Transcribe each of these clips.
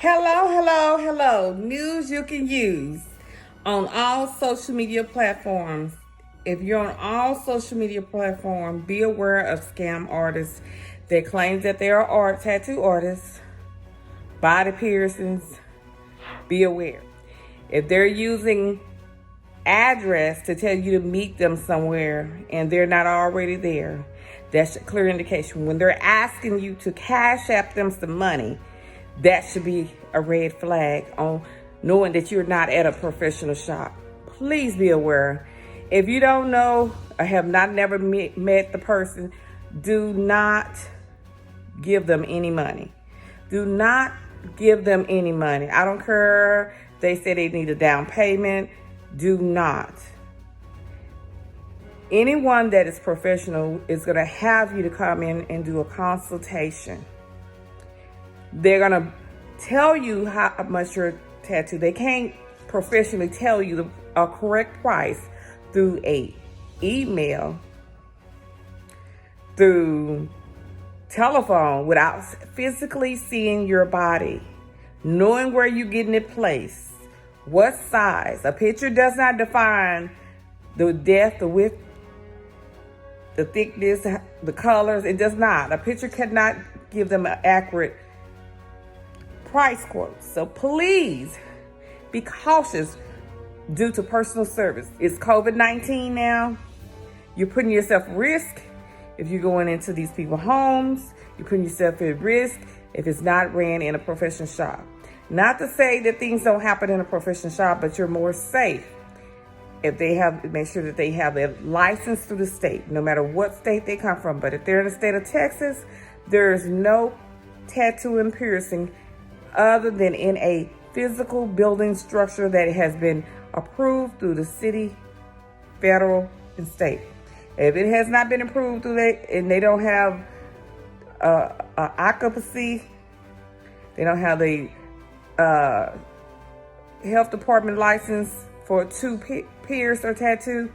Hello, hello, hello. News you can use on all social media platforms. If you're on all social media platforms, be aware of scam artists that claim that they are tattoo artists, body piercings. Be aware. If they're using address to tell you to meet them somewhere and they're not already there, that's a clear indication. When they're asking you to cash app them some money, that should be a red flag on knowing that you're not at a professional shop. Please be aware. If you don't know or have not never met the person, do not give them any money. Do not give them any money. I don't care. They say they need a down payment. Do not. Anyone that is professional is going to have you to come in and do a consultation. They're going to tell you how much your tattoo. They can't professionally tell you a correct price through a email, through telephone, without physically seeing your body, knowing where you're getting it placed, what size. A picture does not define the depth, the width, the thickness, the colors. It does not. A picture cannot give them an accurate price quote. So please be cautious due to personal service. It's COVID-19 now. You're putting yourself at risk if you're going into these people's homes. You're putting yourself at risk if it's not ran in a professional shop. Not to say that things don't happen in a professional shop, but you're more safe if they have, make sure that they have a license through the state, no matter what state they come from. But if they're in the state of Texas, there is no tattoo and piercing other than in a physical building structure that has been approved through the city, federal, and state. If it has not been approved through that, and they don't have occupancy, they don't have the health department license for to pierce or tattoo,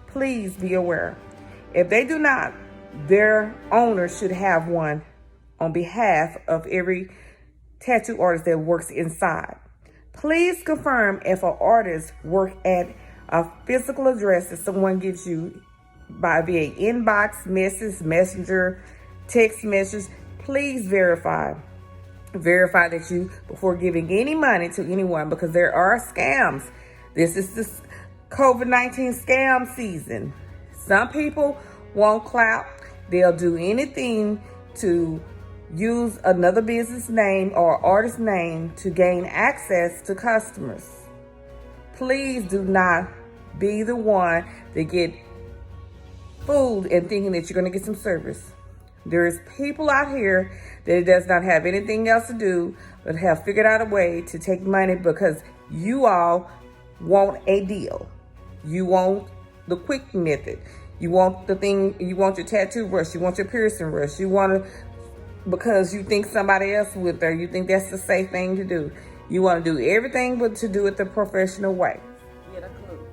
please be aware. If they do not, their owner should have one on behalf of every tattoo artist that works inside. Please confirm if an artist work at a physical address that someone gives you by via inbox, message, messenger, text message. Please verify that you before giving any money to anyone, because there are scams. This is the COVID-19 scam season. Some people won't clout. They'll do anything to use another business name or artist name to gain access to customers. Please do not be the one that get fooled and thinking that you're going to get some service. There's people out here that does not have anything else to do but have figured out a way to take money because you all want a deal. You want the quick method. You want the thing, you want your tattoo brush, you want your piercing brush, you want to, because you think somebody else would there, you think that's the safe thing to do. You want to do everything but to do it the professional way. Get a clue.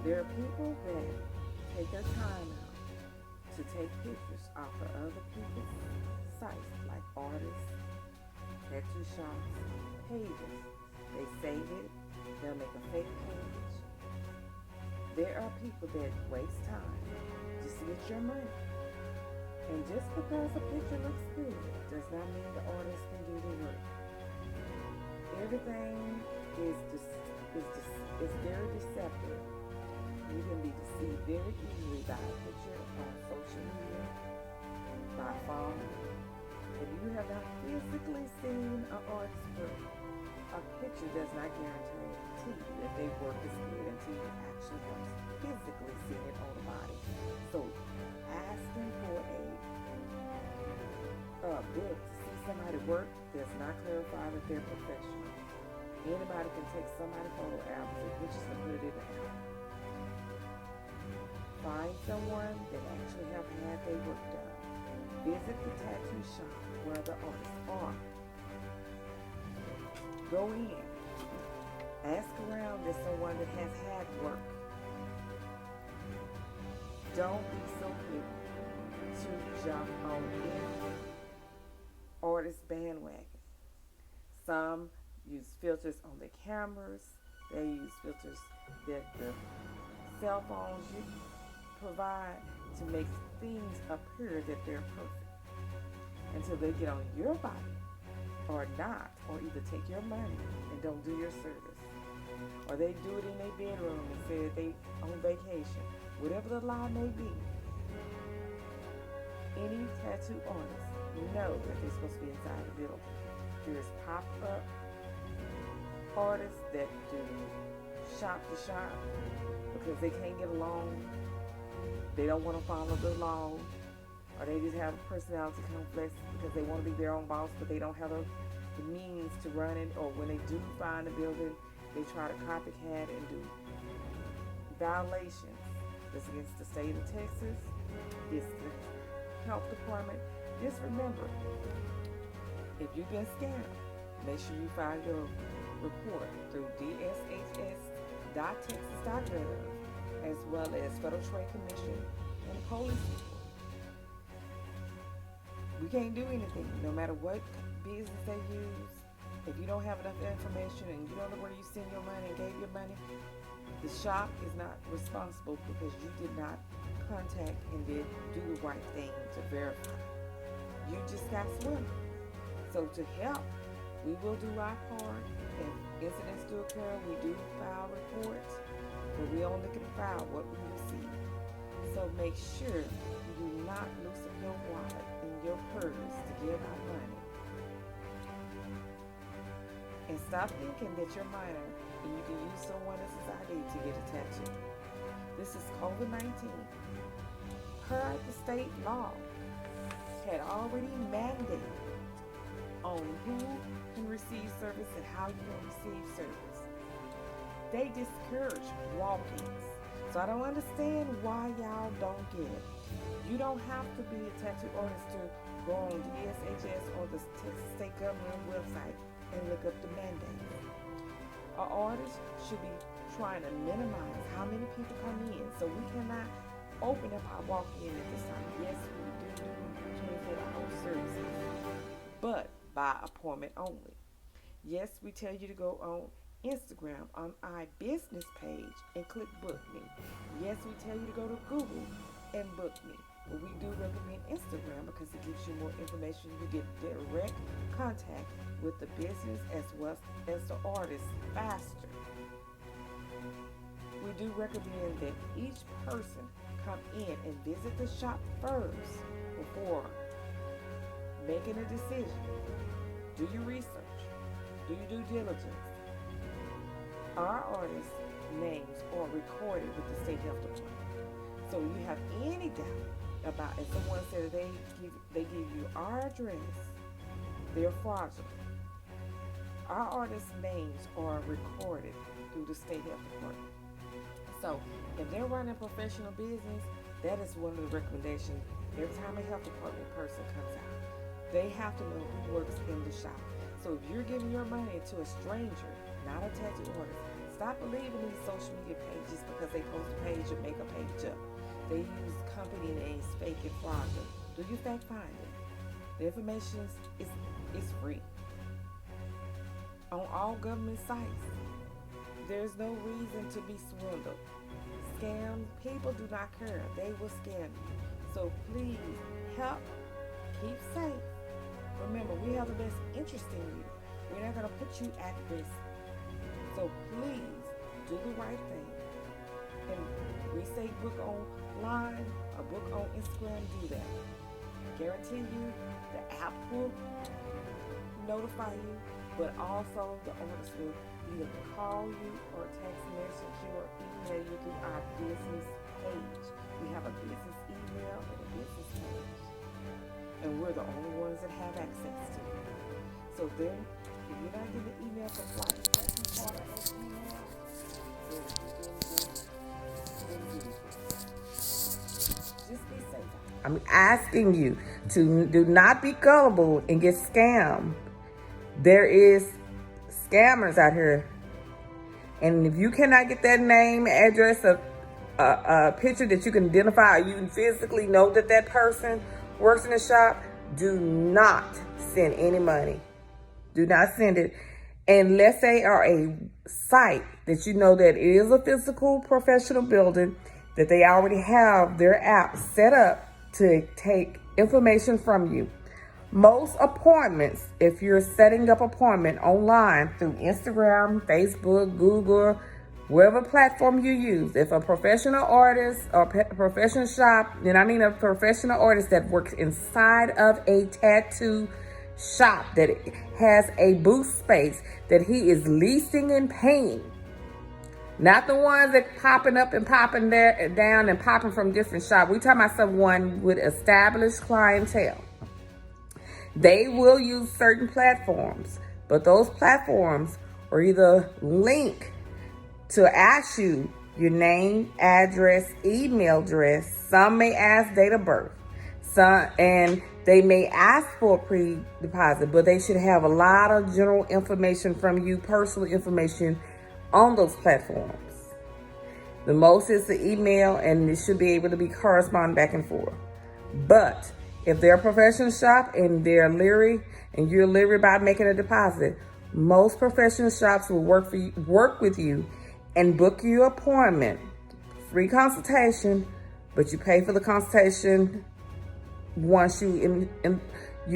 There are people that take their time out to take pictures off of other people's sites, like artists, tattoo shops, pages. They save it, they'll make a fake page. There are people that waste time just to get your money. And just because a picture looks good does not mean the artist can do the work. Everything is very deceptive. You can be deceived very easily by a picture on social media, by phone. If you have not physically seen an artist's work, a picture does not guarantee that their work is good until you actually have physically seen it on the body. So asking for a book to see somebody work does not clarify that they're professional. Anybody can take somebody's photo album, take pictures and put it in the album. Find someone that actually have had their work done. Visit the tattoo shop where the artists are. Go in. Ask around to someone that has had work. Don't be so quick to jump on any artist bandwagon. Some use filters on their cameras. They use filters that the cell phones provide to make things appear that they're perfect until they get on your body or not, or either take your money and don't do your service, or they do it in their bedroom and say that they on vacation. Whatever the lie may be, any tattoo artist know that they're supposed to be inside the building. There's pop-up artists that do shop to shop because they can't get along. They don't want to follow the law, or they just have personality conflicts because they want to be their own boss, but they don't have the means to run it. Or when they do find a building, they try to copycat and do violations. That's against the state of Texas. It's the health department. Just remember, if you've been scammed, make sure you file your report through dshs.texas.gov, as well as Federal Trade Commission and the police report. We can't do anything, no matter what business they use. If you don't have enough information and you don't know where you send your money and gave your money, the shop is not responsible because you did not contact and did do the right thing to verify. You just got swindled. So to help, we will do our part. If incidents do occur, we do file reports, but we only can file what we receive. So make sure you do not loosen your wallet and your purse to give out money. And stop thinking that you're minor and you can use someone else's ID to get a tattoo. This is COVID-19. Per the state law, had already mandated on who can receive service and how you can receive service. They discourage walk-ins. So I don't understand why y'all don't get it. You don't have to be a tattoo artist to go on DSHS or the Texas state government website and look up the mandates. Our artists should be trying to minimize how many people come in, so we cannot open up our walk-in at this time. Yes, we do 24-hour services, but by appointment only. Yes, we tell you to go on Instagram on our business page and click book me. Yes, we tell you to go to Google and book me. But we do recommend Instagram because it gives you more information. You get direct contact with the business as well as the artist faster. We do recommend that each person come in and visit the shop first before making a decision. Do your research. Do your due diligence. Our artists' names are recorded with the state health department. So if you have any doubt about, if someone said they give you our address, they're fraudulent. Our artists' names are recorded through the state health department. So if they're running a professional business, that is one of the recommendations. Every time a health department person comes out, they have to know who works in the shop. So if you're giving your money to a stranger, not a tattoo artist, stop believing these social media pages because they post a page and make a page up. They use company names, fake and fraudulent. Do your fact finding. The information is free on all government sites. There's no reason to be swindled. Scam, people do not care. They will scam you. So please help, keep safe. Remember, we have the best interest in you. We're not going to put you at risk. So please do the right thing. And we say book online or book on Instagram, do that. Guarantee you the app will notify you, but also the artist will either call you or text message you or email you through our business page. We have a business email and a business page. And we're the only ones that have access to it. So then, if you're not getting the email from Flight, that's part of those emails, then just be safe. I'm asking you to do not be gullible and get scammed. There is scammers out here. And if you cannot get that name, address, a picture that you can identify, or you can physically know that person works in the shop, do not send any money. Do not send it unless they are a site that you know that it is a physical professional building, that they already have their app set up to take information from you. Most appointments, if you're setting up appointment online through Instagram, Facebook, Google, whatever platform you use, if a professional artist or professional shop, then I mean a professional artist that works inside of a tattoo shop that has a booth space that he is leasing and paying, not the ones that popping up and popping there down and popping from different shops. We're talking about someone with established clientele. They will use certain platforms, but those platforms are either linked to ask you your name, address, email address. Some may ask date of birth. And they may ask for a pre-deposit, but they should have a lot of general information from you, personal information on those platforms. The most is the email, and it should be able to be correspond back and forth. But if they're a professional shop and they're leery, and you're leery about making a deposit, most professional shops will work with you and book your appointment, free consultation, but you pay for the consultation once you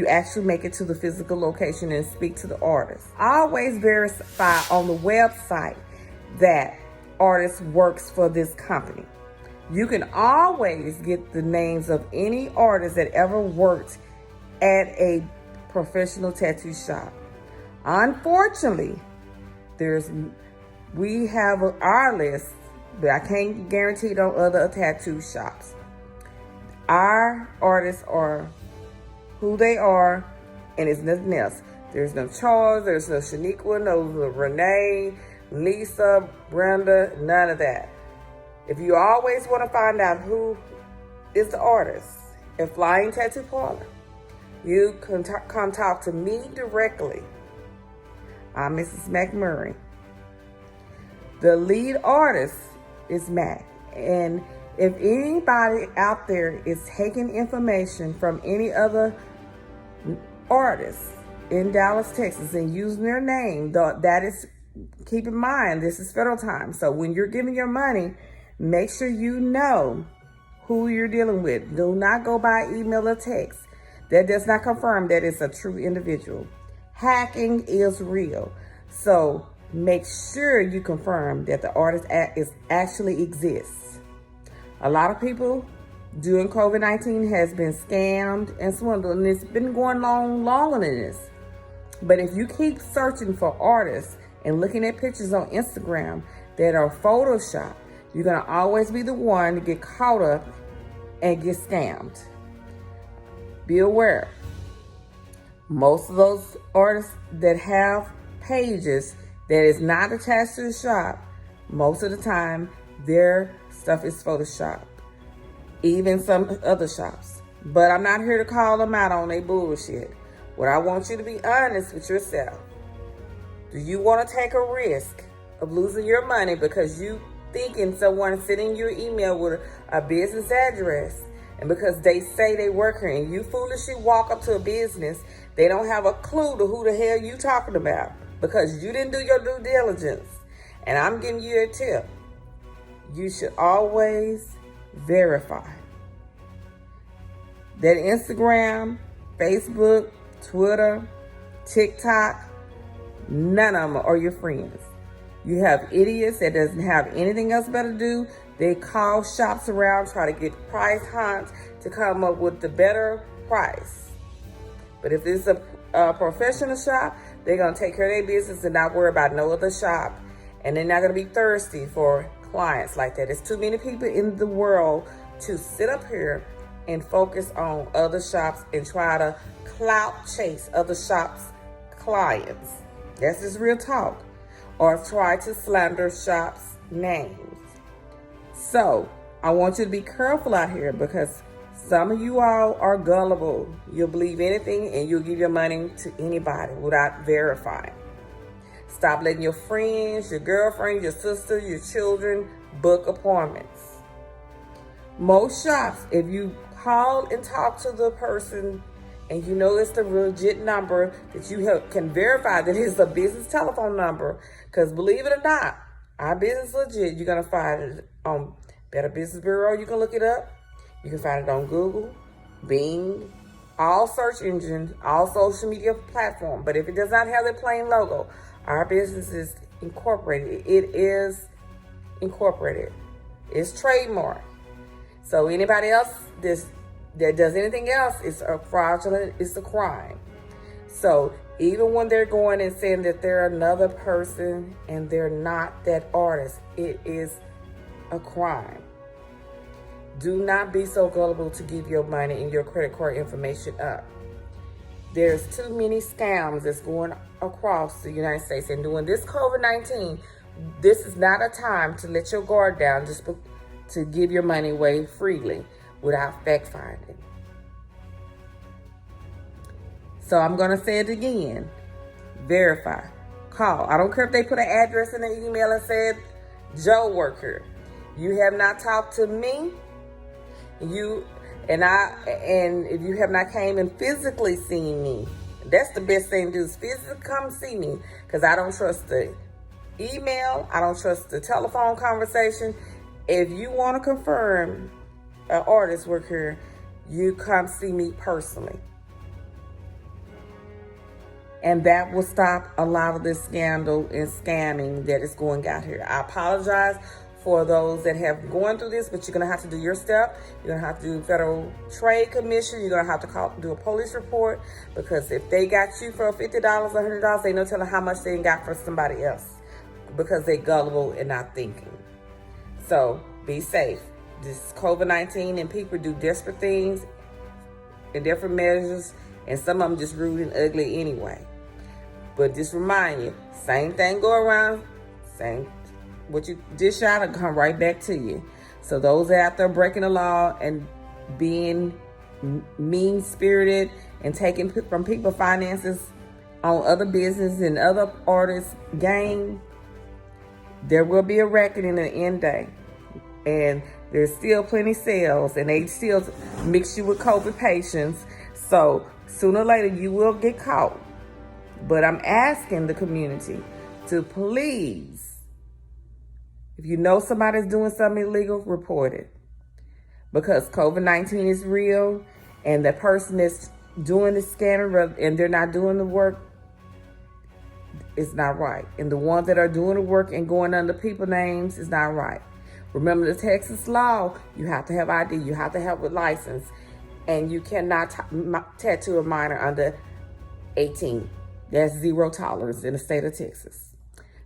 actually make it to the physical location and speak to the artist. Always verify on the website that artist works for this company. You can always get the names of any artist that ever worked at a professional tattoo shop. Unfortunately, we have our list, but I can't guarantee it on other tattoo shops. Our artists are who they are, and it's nothing else. There's no Charles, there's no Shaniqua, no Renee, Lisa, Brenda, none of that. If you always want to find out who is the artist at Flying Tattoo Parlor, you can come talk to me directly. I'm Mrs. McMurray. The lead artist is Mac. And if anybody out there is taking information from any other artist in Dallas, Texas, and using their name, that is, keep in mind, this is federal time. So when you're giving your money, make sure you know who you're dealing with. Do not go by email or text. That does not confirm that it's a true individual. Hacking is real. So make sure you confirm that the artist actually exists. A lot of people during COVID-19 has been scammed and swindled, and it's been going on longer than this. But if you keep searching for artists and looking at pictures on Instagram that are Photoshopped, you're going to always be the one to get caught up and get scammed. Be aware. Most of those artists that have pages that is not attached to the shop, most of the time, their stuff is Photoshopped. Even some other shops. But I'm not here to call them out on their bullshit. What I want you to be honest with yourself. Do you want to take a risk of losing your money because you thinking someone sending your email with a business address, and because they say they work here and you foolishly walk up to a business, they don't have a clue to who the hell you talking about because you didn't do your due diligence. And I'm giving you a tip. You should always verify that Instagram, Facebook, Twitter, TikTok, none of them are your friends. You have idiots that doesn't have anything else better to do. They call shops around, try to get price hunts to come up with the better price. But if it's a professional shop, they're going to take care of their business and not worry about no other shop. And they're not going to be thirsty for clients like that. There's too many people in the world to sit up here and focus on other shops and try to clout chase other shops' clients. That's just real talk. Or try to slander shops' names. So I want you to be careful out here because some of you all are gullible. You'll believe anything and you'll give your money to anybody without verifying. Stop letting your friends, your girlfriend, your sister, your children book appointments. Most shops, if you call and talk to the person and you know it's the legit number that you can verify that it's a business telephone number, because believe it or not, our business legit. You're going to find it on Better Business Bureau. You can look it up. You can find it on Google, Bing, all search engines, all social media platforms. But if it does not have the plain logo, our business is incorporated. It is incorporated. It's trademarked. So anybody else that does anything else is a fraudulent, it's a crime. So even when they're going and saying that they're another person and they're not that artist, it is a crime. Do not be so gullible to give your money and your credit card information up. There's too many scams that's going across the United States. And during this COVID-19, this is not a time to let your guard down just to give your money away freely without fact finding. So I'm going to say it again. Verify. Call. I don't care if they put an address in the email and said, Joe worker. You have not talked to me. And if you have not came and physically seen me, that's the best thing to do, is physically come see me, because I don't trust the email. I don't trust the telephone conversation. If you want to confirm an artist work here, you come see me personally. And that will stop a lot of this scandal and scamming that is going out here. I apologize for those that have gone through this, but you're going to have to do your step. You're going to have to do Federal Trade Commission. You're going to have to do a police report, because if they got you for $50, $100, they no telling how much they got for somebody else, because they gullible and not thinking. So be safe. This is COVID-19, and people do desperate things and different measures, and some of them just rude and ugly anyway. But just remind you, same thing go around, same what you dish out will come right back to you. So those out there breaking the law and being mean-spirited and taking from people finances on other business and other artists' gain, there will be a reckoning at the end day. And there's still plenty sales, and they still mix you with COVID patients. So sooner or later you will get caught. But I'm asking the community to please, if you know somebody's doing something illegal, report it. Because COVID-19 is real, and the person that's doing the scanner and they're not doing the work, it's not right. And the ones that are doing the work and going under people's names is not right. Remember the Texas law, you have to have ID, you have to have a license, and you cannot tattoo a minor under 18. That's zero tolerance in the state of Texas.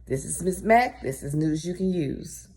This is Ms. Mack. This is news you can use.